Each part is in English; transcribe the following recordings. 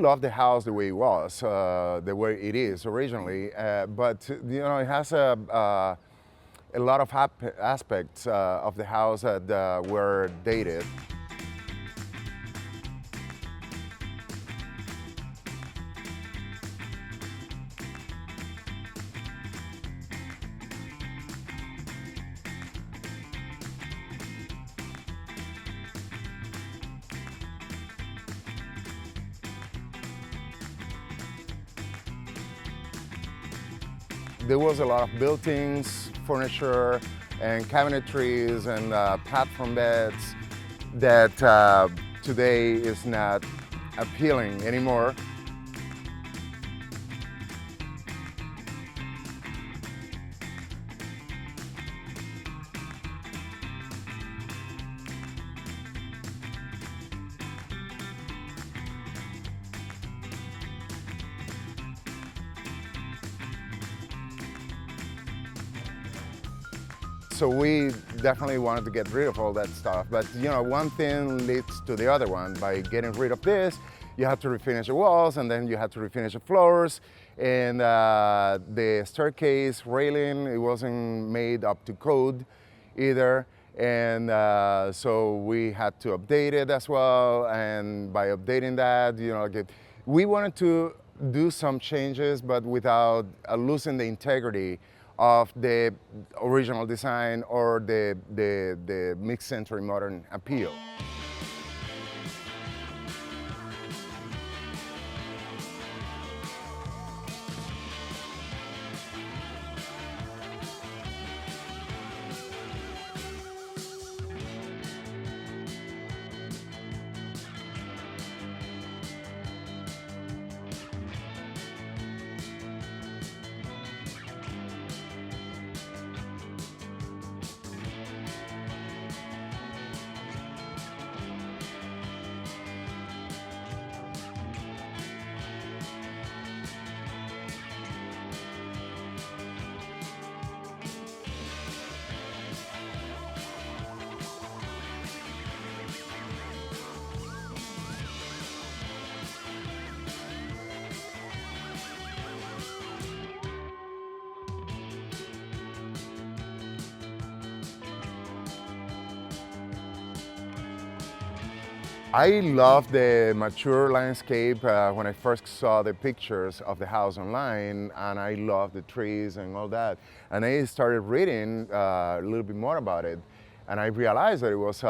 love the house the way it was, the way it is originally, but it has a lot of aspects of the house that were dated. There was a lot of built-ins, furniture, and cabinetries and platform beds that today is not appealing anymore. So we definitely wanted to get rid of all that stuff, but one thing leads to the other one. By getting rid of this, you have to refinish the walls, and then you have to refinish the floors, and the staircase railing, it wasn't made up to code either, and so we had to update it as well. And by updating that, we wanted to do some changes, but without losing the integrity of the original design or the mid-century modern appeal. I love the mature landscape when I first saw the pictures of the house online, and I love the trees and all that. And I started reading a little bit more about it, and I realized that it was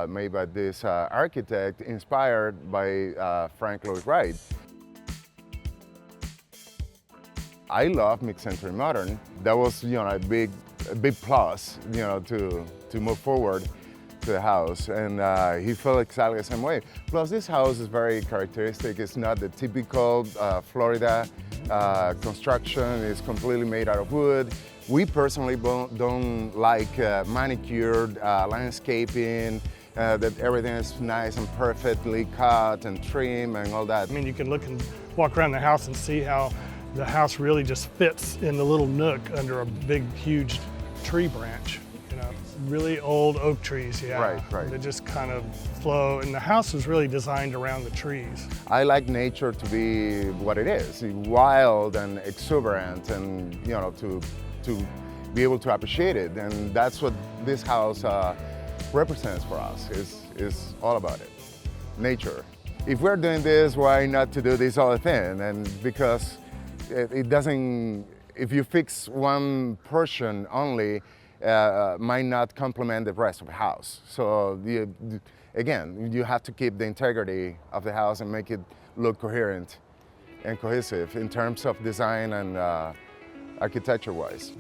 made by this architect inspired by Frank Lloyd Wright. I love mid-century modern. That was, a big plus, to move forward to the house, and he felt exactly the same way. Plus, this house is very characteristic. It's not the typical Florida construction. It's completely made out of wood. We personally don't like manicured landscaping, that everything is nice and perfectly cut and trimmed and all that. I mean, you can look and walk around the house and see how the house really just fits in the little nook under a big, huge tree branch. Really old oak trees, yeah. Right. They just kind of flow, and the house was really designed around the trees. I like nature to be what it is, wild and exuberant, and to be able to appreciate it. And that's what this house represents for us. Is all about it, nature. If we're doing this, why not to do this other thing? And because it doesn't. If you fix one portion only, might not complement the rest of the house. So again, you have to keep the integrity of the house and make it look coherent and cohesive in terms of design and architecture-wise.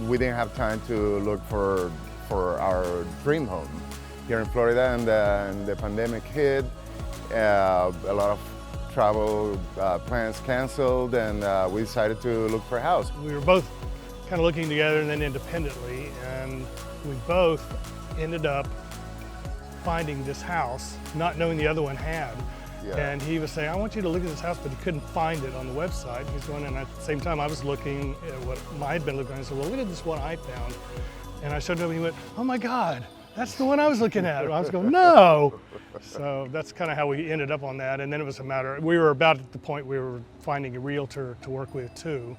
We didn't have time to look for our dream home here in Florida, and the pandemic hit. A lot of travel plans canceled, and we decided to look for a house. We were both kind of looking together and then independently, and we both ended up finding this house, not knowing the other one had. Yeah. And he was saying, I want you to look at this house, but he couldn't find it on the website. He's going, and at the same time I was looking at what I had been looking at. I said, well, look at this one I found. And I showed him, and he went, oh my God, that's the one I was looking at. I was going, no. So that's kind of how we ended up on that. And then it was a matter, we were about at the point we were finding a realtor to work with too.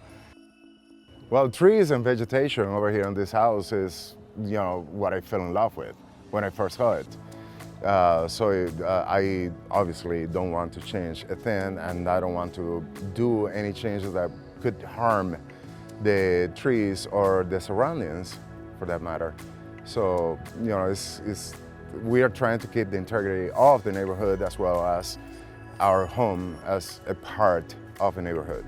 Well, trees and vegetation over here in this house is, what I fell in love with when I first saw it. I obviously don't want to change a thing, and I don't want to do any changes that could harm the trees or the surroundings, for that matter. So, we are trying to keep the integrity of the neighborhood as well as our home as a part of the neighborhood.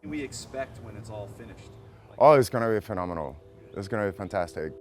We expect when it's all finished? Oh, it's going to be phenomenal. It's going to be fantastic.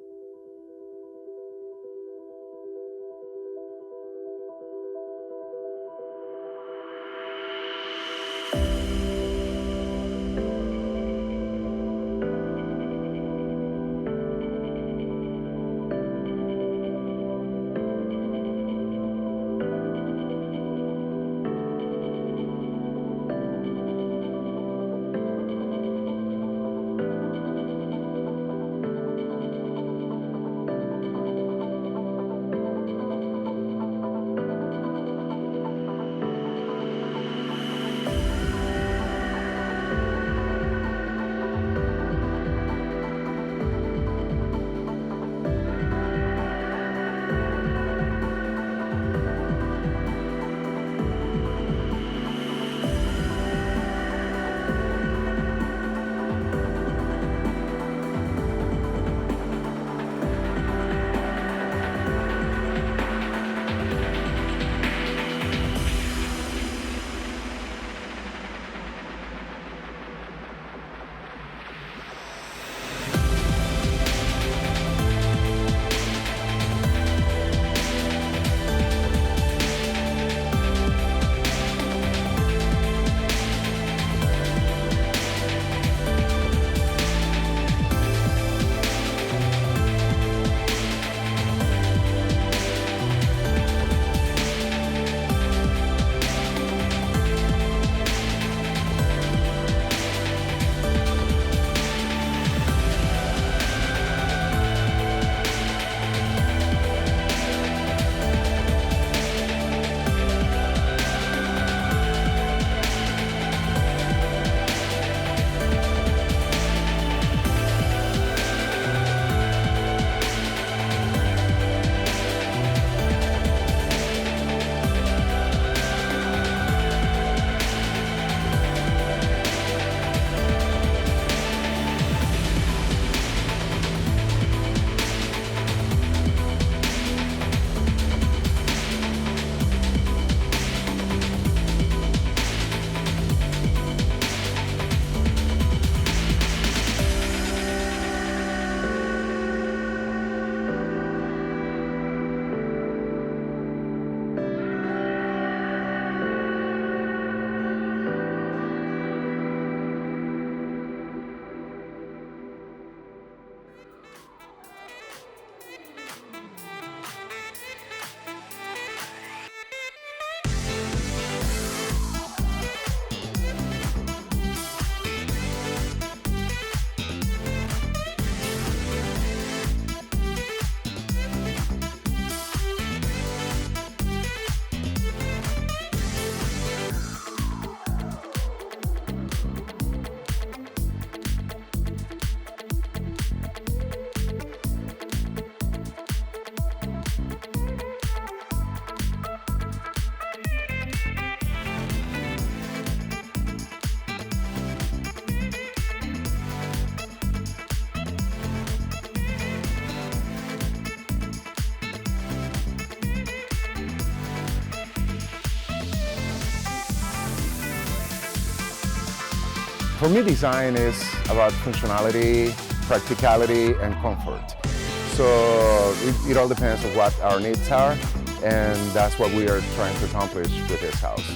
For me, design is about functionality, practicality, and comfort. So it all depends on what our needs are, and that's what we are trying to accomplish with this house.